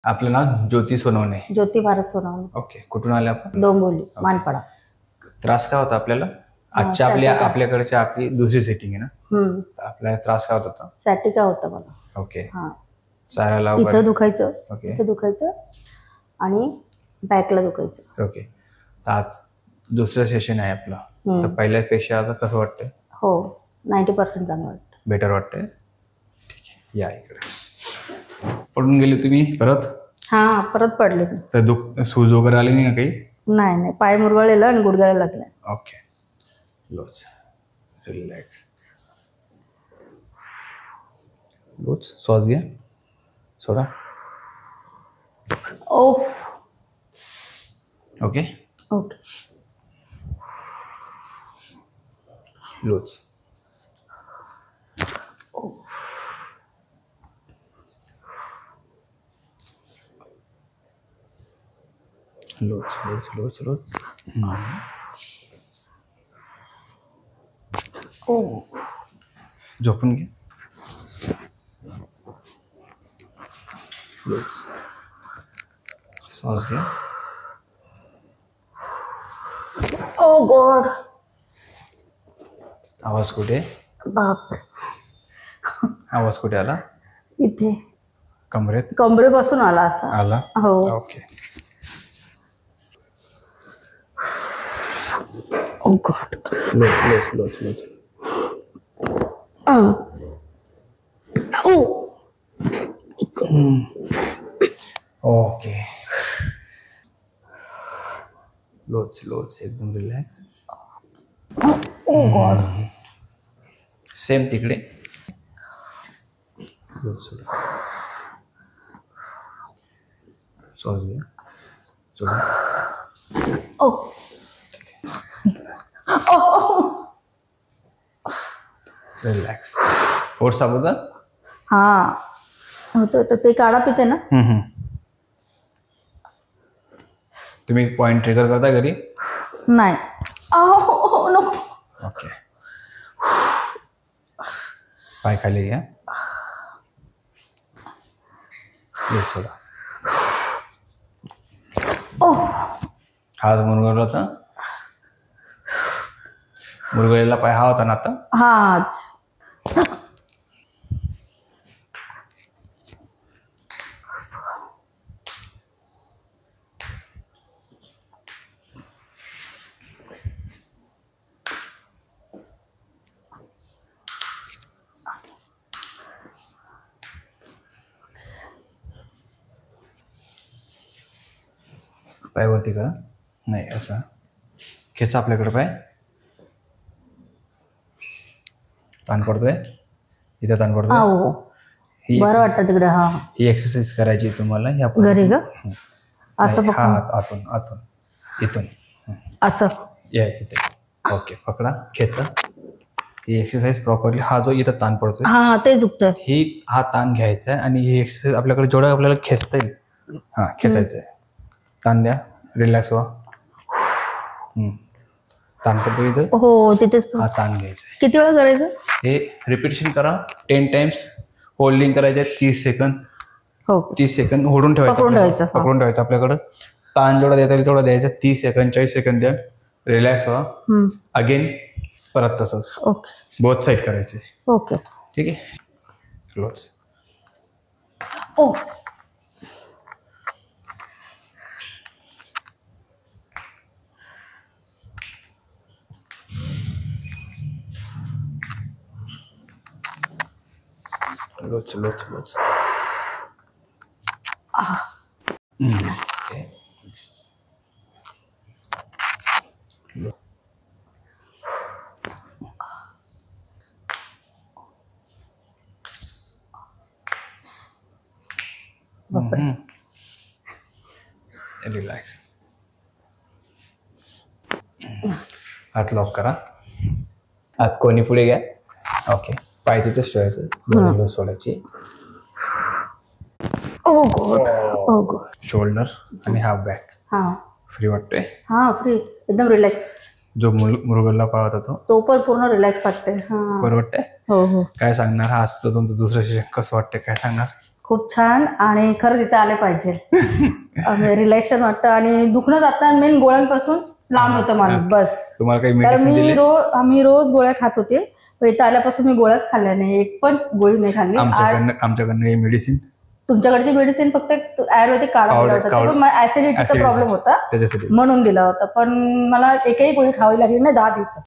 आपलं नाव ज्योती सोनवणे. ज्योती भारत सोनवणे. ओके. कुठून आले आपण? डोंबिवली, मानपाडा. त्रास काय होता आपल्याला? आजच्या आपल्याकडची आपली दुसरी सेटिंग आहे ना. आपल्याला त्रास काय होता? सॅटिका होता मला. ओके. हां, चालायला इथं दुखायचं, ओके, इथं दुखायचं आणि बॅकला दुखायचं. ओके. तर आज दुसरं सेशन आहे आपलं. तर पहिल्यापेक्षा आता कसं वाटतंय? हो, 90% चांगलं वाटतं. बेटर वाटतंय. ठीक आहे, या इकडे. पडून गेले तुम्ही परत? हां, परत पडले. तर सूज वगैरे आली नाही ना काही? नाही नाही, पाय मुरगळलेला आणि गुडघ्याला लागला. ओके. लोच, रिलॅक्स. लोच, श्वास घ्या, सोडा. ओह, ओके ओके. लोच. लोच लोच लोच लोच. ओ, झोपून घे. लोच, श्वास घ्या. ओ गॉड. आवाज कुठे? बाप, आवाज कुठे आला? इथे कमरेत? कमरेपासून आला असा. आला. हो. ओके. ओ गॉड. लोच लोच लोच लोच. ओके. लोच लोच, एकदम रिलॅक्स. ओ गॉड. सेम तिकडे. लोच सोडा. श्वास घ्या, सोडा. ओ, रिलॅक्स. पोट साफ होतं? हां, होतं. तर ते काढा पिते ना. तुम्ही पॉइंट ट्रिगर करता घरी? नाही. नको. ओके. पाय खाली घ्या. सोडा. हा मुरगळला होता? मुरगळलेला पाय हा होता ना आता? हाच. पाय वरती करा. नाही, असं खेचा आपल्याकडे पाय. ताण पडतोय इथं, ताण पडतोय. बरं वाटतं तिकडे. हा, ही एक्सरसाइज करायची तुम्हाला. घरी का? असं हा, आतून आतून इथून असं या इथे. ओके, पकडा, खेचा. ही एक्सरसाइज प्रॉपरली. हा जो इथं ताण पडतोय, हा ते दुखतंय, हा ताण घ्यायचा आहे आणि ही एक्सरसाइज आपल्याकडे जेवढं आपल्याला खेचता येईल हा खेचायचं आहे. ताण द्या, रिलॅक्स व्हा. ताण पडतो इथं. हो, तिथेच. हा ताण घ्यायचा आहे. किती वेळा करायचं हे? रिपिटेशन करा 10 टाइम्स. होल्डिंग करायचं 30 सेकंद. हो, 30 सेकंद होल्डून ठेवायचं. पकडून ठेवायचं आपल्याकडं. ताण जेवढा देता येईल तेवढा द्यायचा. 30 सेकंद 40 सेकंद द्या. रिलॅक्स व्हा. अगेन परत तसंच. ओके. बोथ साईड करायचे. ओके, ठीक आहे. क्लोज. ओ, लोच लोच लोच. रिलॅक्स. हात लॉक करा. हात कोणी पुढे घ्या. ओके, पाय तिथेच ठेवायचं. सोडायची. ओ गॉड. ओ गॉड. शोल्डर आणि हाफ बॅक. हा, फ्री वाटतोय? हा, फ्री, एकदम रिलॅक्स. जो मुरगळला पाय होता तो पण पूर्ण रिलॅक्स वाटते. बरं वाटतंय? हो हो. काय सांगणार? हा आजचं तुमचं दुसरं सेशन कसं वाटतंय काय सांगणार? खूप छान आणि खरंच इथे आले पाहिजे. रिलॅक्शन वाटतं आणि दुखणं जातं. मेन गोळ्यांपासून लांब होतं माणूस बस. तुम्हाला काही तर मेडिसिन आम्ही रोज गोळ्या खात होते. इथं आल्यापासून मी गोळ्याच खाल्ल्या नाही, एक पण गोळी नाही खाल्ली. आमच्याकडनं हे मेडिसिन. तुमच्याकडची मेडिसिन फक्त आयुर्वेदिक काढा दिला होता, पण ऍसिडिटीचा प्रॉब्लेम होता त्याच्यासाठी म्हणून दिला होता. पण मला एकही गोळी खावी लागली नाही 10 दिवसात.